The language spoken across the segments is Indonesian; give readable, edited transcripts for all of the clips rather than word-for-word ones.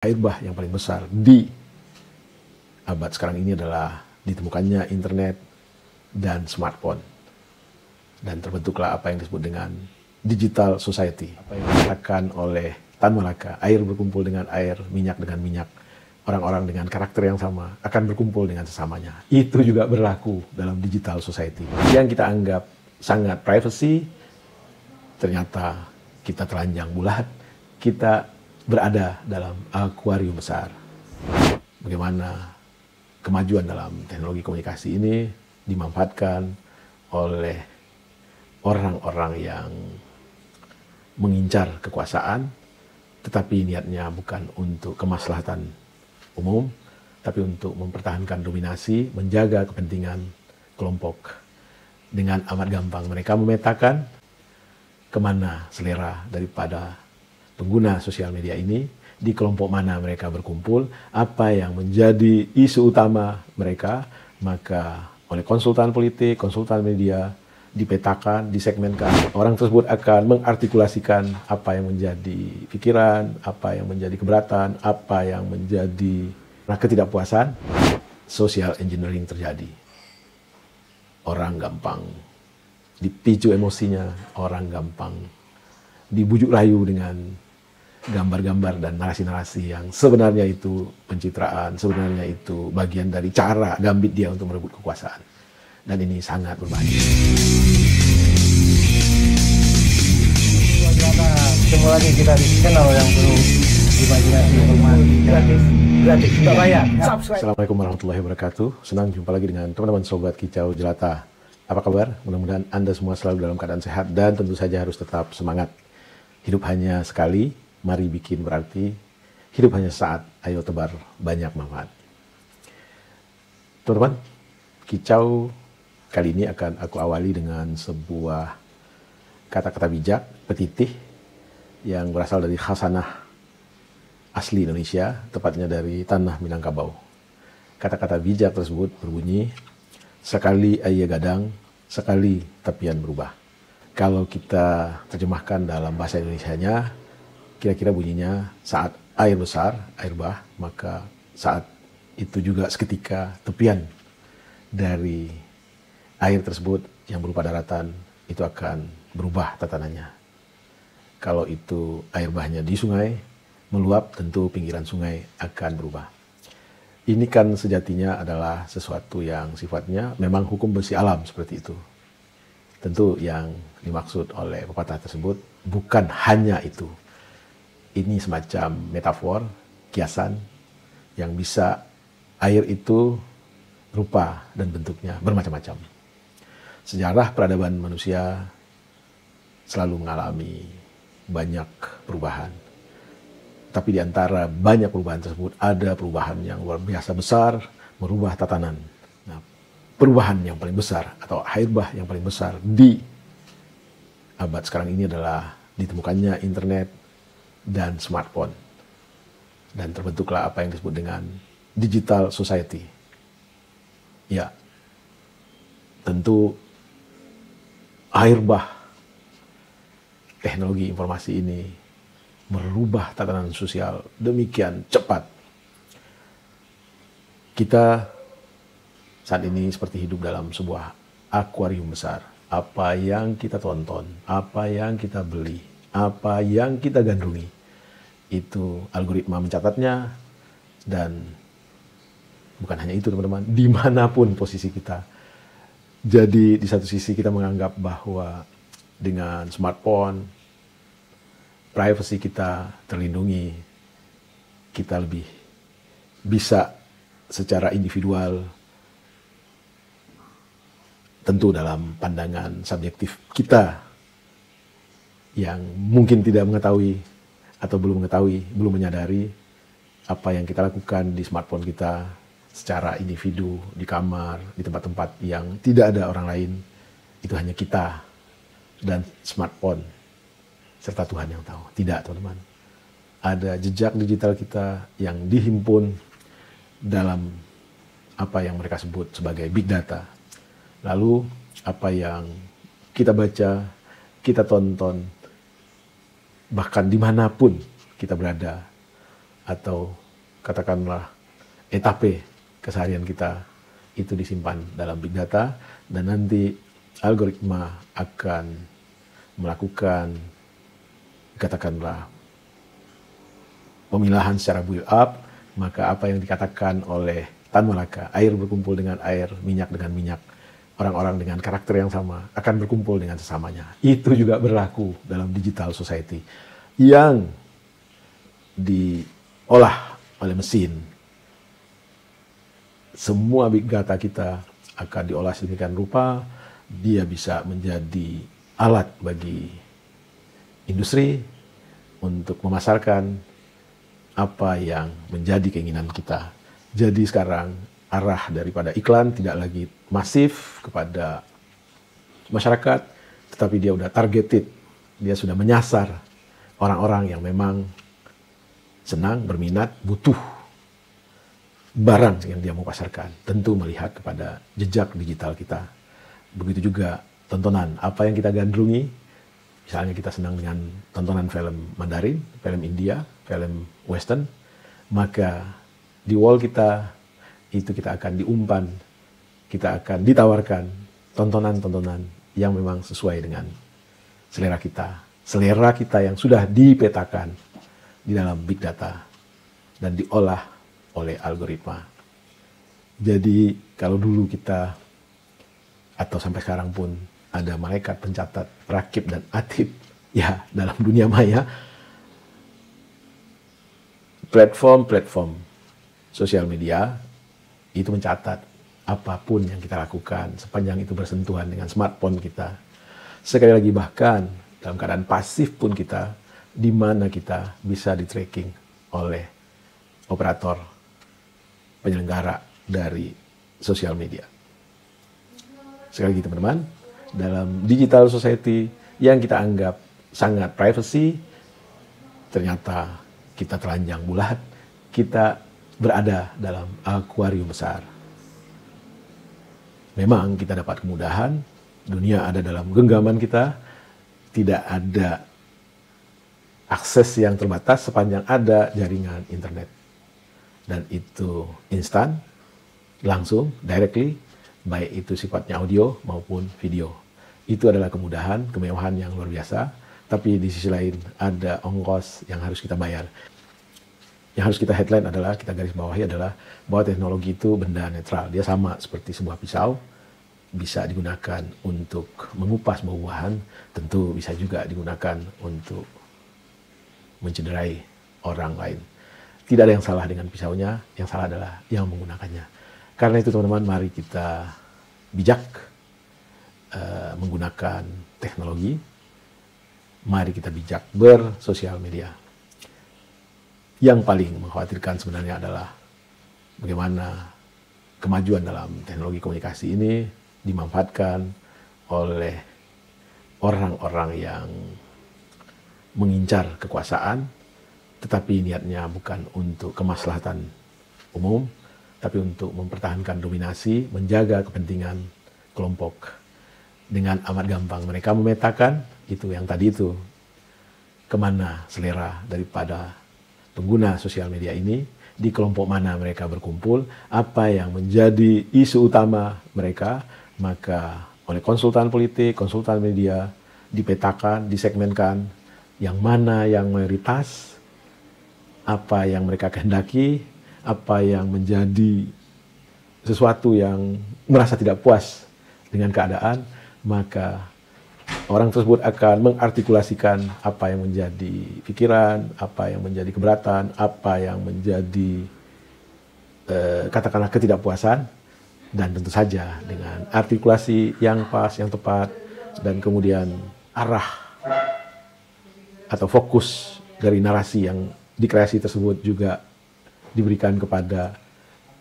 Air bah yang paling besar di abad sekarang ini adalah ditemukannya internet dan smartphone. Dan terbentuklah apa yang disebut dengan digital society. Apa yang dikatakan oleh Tan Malaka, air berkumpul dengan air, minyak dengan minyak. Orang-orang dengan karakter yang sama akan berkumpul dengan sesamanya. Itu juga berlaku dalam digital society. Yang kita anggap sangat privacy, ternyata kita telanjang bulat, kita berada dalam akuarium besar. Bagaimana kemajuan dalam teknologi komunikasi ini dimanfaatkan oleh orang-orang yang mengincar kekuasaan, tetapi niatnya bukan untuk kemaslahatan umum, tapi untuk mempertahankan dominasi, menjaga kepentingan kelompok. Dengan amat gampang mereka memetakan kemana selera daripada pengguna sosial media ini, di kelompok mana mereka berkumpul, apa yang menjadi isu utama mereka, maka oleh konsultan politik, konsultan media, dipetakan, disegmenkan. Orang tersebut akan mengartikulasikan apa yang menjadi pikiran, apa yang menjadi keberatan, apa yang menjadi ketidakpuasan. Social engineering terjadi. Orang gampang dipicu emosinya, orang gampang dibujuk rayu dengan gambar-gambar dan narasi-narasi yang sebenarnya itu pencitraan, sebenarnya itu bagian dari cara gambit dia untuk merebut kekuasaan. Dan ini sangat berbahaya. Ketemu lagi kita di channel yang penuh imajinasi, informasi gratis, tidak bayar. Subscribe. Assalamualaikum warahmatullahi wabarakatuh. Senang jumpa lagi dengan teman-teman sobat Kicau Jelata. Apa kabar? Mudah-mudahan Anda semua selalu dalam keadaan sehat dan tentu saja harus tetap semangat. Hidup hanya sekali, mari bikin berarti. Hidup hanya saat, ayo tebar banyak manfaat. Teman-teman, Kicau kali ini akan aku awali dengan sebuah kata-kata bijak, petitih, yang berasal dari khasanah asli Indonesia, tepatnya dari tanah Minangkabau. Kata-kata bijak tersebut berbunyi, sekali ayah gadang, sekali tapian berubah. Kalau kita terjemahkan dalam bahasa Indonesianya, kira-kira bunyinya, saat air besar, air bah, maka saat itu juga seketika tepian dari air tersebut yang berupa daratan, itu akan berubah tatanannya. Kalau itu air bahnya di sungai, meluap, tentu pinggiran sungai akan berubah. Ini kan sejatinya adalah sesuatu yang sifatnya memang hukum bersih alam seperti itu. Tentu yang dimaksud oleh pepatah tersebut bukan hanya itu. Ini semacam metafor, kiasan, yang bisa air itu rupa dan bentuknya bermacam-macam. Sejarah peradaban manusia selalu mengalami banyak perubahan. Tapi di antara banyak perubahan tersebut ada perubahan yang luar biasa besar, merubah tatanan. Nah, perubahan yang paling besar atau air bah yang paling besar di abad sekarang ini adalah ditemukannya internet dan smartphone. Dan terbentuklah apa yang disebut dengan digital society. Ya, tentu air bah teknologi informasi ini merubah tatanan sosial demikian cepat. Kita saat ini seperti hidup dalam sebuah akuarium besar. Apa yang kita tonton, apa yang kita beli, apa yang kita gandrungi, itu algoritma mencatatnya. Dan bukan hanya itu teman-teman, dimanapun posisi kita. Jadi di satu sisi kita menganggap bahwa dengan smartphone, privasi kita terlindungi, kita lebih bisa secara individual, tentu dalam pandangan subjektif kita yang mungkin tidak mengetahui atau belum mengetahui, belum menyadari apa yang kita lakukan di smartphone kita secara individu, di kamar, di tempat-tempat yang tidak ada orang lain, itu hanya kita dan smartphone serta Tuhan yang tahu. Tidak, teman-teman. Ada jejak digital kita yang dihimpun dalam apa yang mereka sebut sebagai big data. Lalu apa yang kita baca, kita tonton, bahkan dimanapun kita berada, atau katakanlah etape keseharian kita itu disimpan dalam big data, dan nanti algoritma akan melakukan katakanlah pemilahan secara build up. Maka apa yang dikatakan oleh Tan Malaka, air berkumpul dengan air, minyak dengan minyak, orang-orang dengan karakter yang sama akan berkumpul dengan sesamanya. Itu juga berlaku dalam digital society yang diolah oleh mesin. Semua big data kita akan diolah sedemikian rupa, dia bisa menjadi alat bagi industri untuk memasarkan apa yang menjadi keinginan kita. Jadi sekarang arah daripada iklan tidak lagi masif kepada masyarakat, tetapi dia udah targeted. Dia sudah menyasar orang-orang yang memang senang, berminat, butuh barang yang dia mau pasarkan. Tentu melihat kepada jejak digital kita. Begitu juga tontonan, apa yang kita gandrungi. Misalnya kita senang dengan tontonan film Mandarin, film India, film Western, maka di wall kita itu kita akan diumpan, kita akan ditawarkan tontonan-tontonan yang memang sesuai dengan selera kita yang sudah dipetakan di dalam big data dan diolah oleh algoritma. Jadi kalau dulu kita atau sampai sekarang pun ada malaikat pencatat rakib dan atid ya dalam dunia maya, platform sosial media itu mencatat apapun yang kita lakukan sepanjang itu bersentuhan dengan smartphone kita. Sekali lagi, bahkan dalam keadaan pasif pun kita, di mana kita bisa di-tracking oleh operator penyelenggara dari sosial media. Sekali lagi teman-teman, dalam digital society yang kita anggap sangat privacy, ternyata kita telanjang bulat, kita berada dalam akuarium besar. Memang kita dapat kemudahan, dunia ada dalam genggaman kita, tidak ada akses yang terbatas sepanjang ada jaringan internet. Dan itu instan, langsung, directly, baik itu sifatnya audio maupun video. Itu adalah kemudahan, kemewahan yang luar biasa, tapi di sisi lain ada ongkos yang harus kita bayar. Yang harus kita headline adalah, kita garis bawahi adalah bahwa teknologi itu benda netral. Dia sama seperti sebuah pisau, bisa digunakan untuk mengupas buah-buahan, tentu bisa juga digunakan untuk mencederai orang lain. Tidak ada yang salah dengan pisaunya, yang salah adalah yang menggunakannya. Karena itu teman-teman, mari kita bijak menggunakan teknologi. Mari kita bijak bersosial media. Yang paling mengkhawatirkan sebenarnya adalah bagaimana kemajuan dalam teknologi komunikasi ini dimanfaatkan oleh orang-orang yang mengincar kekuasaan, tetapi niatnya bukan untuk kemaslahatan umum, tapi untuk mempertahankan dominasi, menjaga kepentingan kelompok. Dengan amat gampang mereka memetakan itu yang tadi itu, kemana selera daripada pengguna sosial media ini, di kelompok mana mereka berkumpul, apa yang menjadi isu utama mereka, maka oleh konsultan politik, konsultan media, dipetakan, disegmenkan, yang mana yang mayoritas, apa yang mereka kehendaki, apa yang menjadi sesuatu yang merasa tidak puas dengan keadaan, maka orang tersebut akan mengartikulasikan apa yang menjadi pikiran, apa yang menjadi keberatan, apa yang menjadi katakanlah ketidakpuasan, dan tentu saja dengan artikulasi yang pas, yang tepat, dan kemudian arah atau fokus dari narasi yang dikreasi tersebut juga diberikan kepada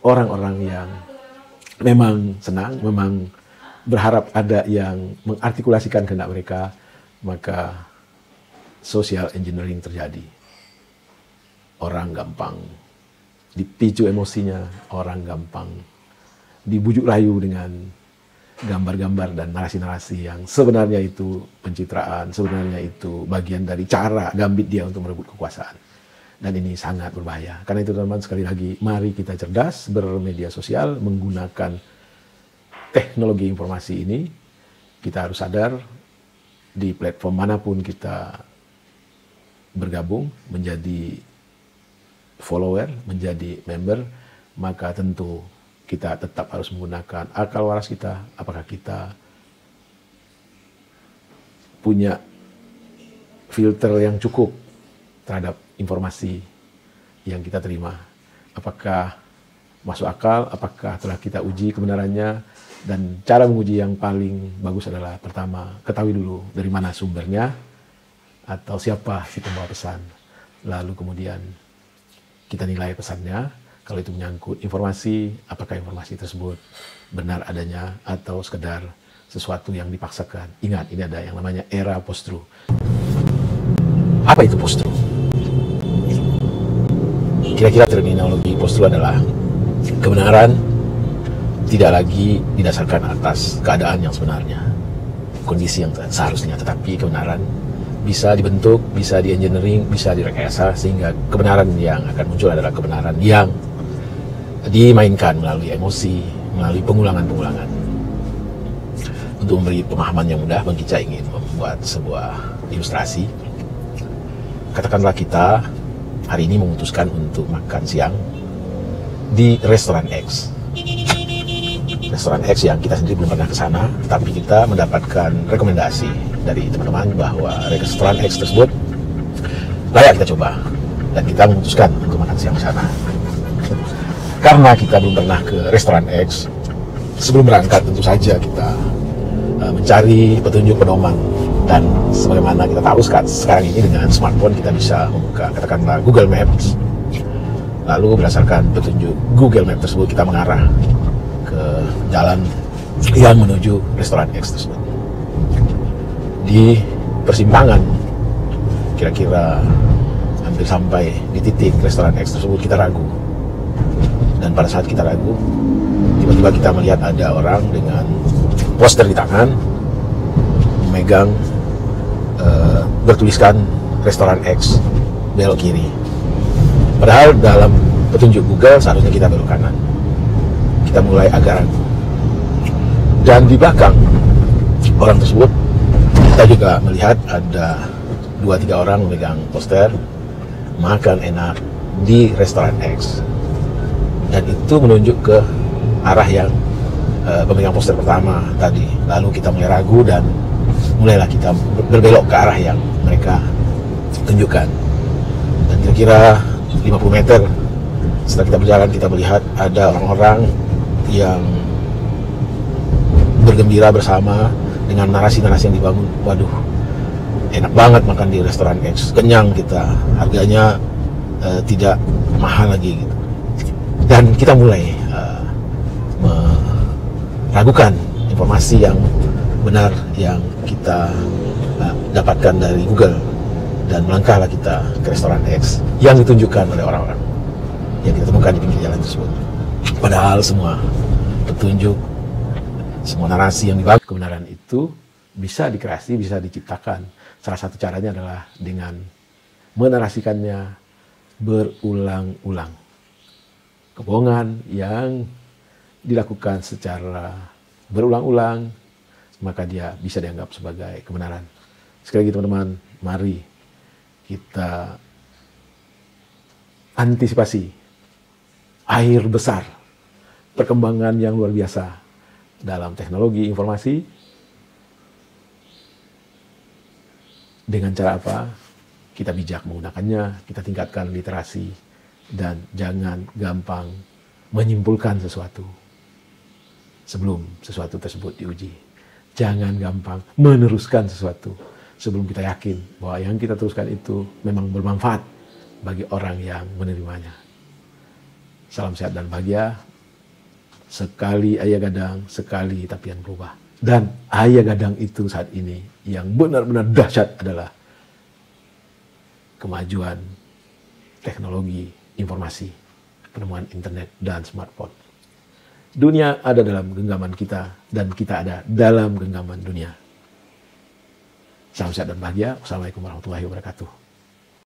orang-orang yang memang senang, memang berharap ada yang mengartikulasikan kehendak mereka, maka social engineering terjadi. Orang gampang dipicu emosinya, orang gampang dibujuk rayu dengan gambar-gambar dan narasi-narasi yang sebenarnya itu pencitraan, sebenarnya itu bagian dari cara gambit dia untuk merebut kekuasaan. Dan ini sangat berbahaya. Karena itu teman-teman, sekali lagi, mari kita cerdas bermedia sosial, menggunakan teknologi informasi ini. Kita harus sadar di platform manapun kita bergabung, menjadi follower, menjadi member, maka tentu kita tetap harus menggunakan akal waras kita. Apakah kita punya filter yang cukup terhadap informasi yang kita terima? Apakah masuk akal? Apakah telah kita uji kebenarannya? Dan cara menguji yang paling bagus adalah, pertama, ketahui dulu dari mana sumbernya atau siapa si pembawa pesan. Lalu kemudian kita nilai pesannya. Kalau itu menyangkut informasi, apakah informasi tersebut benar adanya atau sekedar sesuatu yang dipaksakan. Ingat, ini ada yang namanya era post-truth. Apa itu post-truth? Kira-kira terminologi post-truth adalah kebenaran tidak lagi didasarkan atas keadaan yang sebenarnya, kondisi yang seharusnya, tetapi kebenaran bisa dibentuk, bisa di-engineering, bisa direkayasa, sehingga kebenaran yang akan muncul adalah kebenaran yang dimainkan melalui emosi, melalui pengulangan-pengulangan. Untuk memberi pemahaman yang mudah, Bang Kicca ingin membuat sebuah ilustrasi. Katakanlah kita hari ini memutuskan untuk makan siang di restoran X. Restoran X yang kita sendiri belum pernah ke sana, tapi kita mendapatkan rekomendasi dari teman-teman bahwa restoran X tersebut layak kita coba, dan kita memutuskan untuk makan siang di sana. Karena kita belum pernah ke restoran X, sebelum berangkat tentu saja kita mencari petunjuk pedoman. Dan sebagaimana kita tahu sekarang ini dengan smartphone kita bisa membuka katakanlah Google Maps. Lalu berdasarkan petunjuk Google Maps tersebut kita mengarah ke jalan yang menuju restoran X tersebut. Di persimpangan, kira-kira hampir sampai di titik restoran X tersebut, kita ragu. Dan pada saat kita ragu, tiba-tiba kita melihat ada orang dengan poster di tangan, memegang bertuliskan restoran X, belok kiri. Padahal dalam petunjuk Google seharusnya kita belok kanan. Kita mulai agak ragu. Dan di belakang orang tersebut, kita juga melihat ada 2-3 orang memegang poster makan enak di restoran X. Dan itu menunjuk ke arah yang pemegang poster pertama tadi. Lalu kita mulai ragu dan mulailah kita berbelok ke arah yang mereka tunjukkan. Dan kira-kira 50 meter setelah kita berjalan, kita melihat ada orang-orang yang bergembira bersama dengan narasi-narasi yang dibangun. Waduh, enak banget makan di restoran X, kenyang kita, harganya tidak mahal lagi gitu. Dan kita mulai meragukan informasi yang benar yang kita dapatkan dari Google, dan melangkahlah kita ke restoran X yang ditunjukkan oleh orang-orang yang kita temukan di pinggir jalan tersebut. Padahal semua petunjuk, semua narasi yang dibangun kebenaran itu bisa dikreasi, bisa diciptakan. Salah satu caranya adalah dengan menarasikannya berulang-ulang. Kebohongan yang dilakukan secara berulang-ulang, maka dia bisa dianggap sebagai kebenaran. Sekali lagi teman-teman, mari kita antisipasi air besar, perkembangan yang luar biasa dalam teknologi informasi. Dengan cara apa? Kita bijak menggunakannya, kita tingkatkan literasi, dan jangan gampang menyimpulkan sesuatu sebelum sesuatu tersebut diuji. Jangan gampang meneruskan sesuatu sebelum kita yakin bahwa yang kita teruskan itu memang bermanfaat bagi orang yang menerimanya. Salam sehat dan bahagia. Sekali ayah gadang, sekali tapian berubah. Dan ayah gadang itu saat ini yang benar-benar dahsyat adalah kemajuan teknologi informasi, penemuan internet dan smartphone. Dunia ada dalam genggaman kita, dan kita ada dalam genggaman dunia. Salam sehat dan bahagia. Wassalamualaikum warahmatullahi wabarakatuh.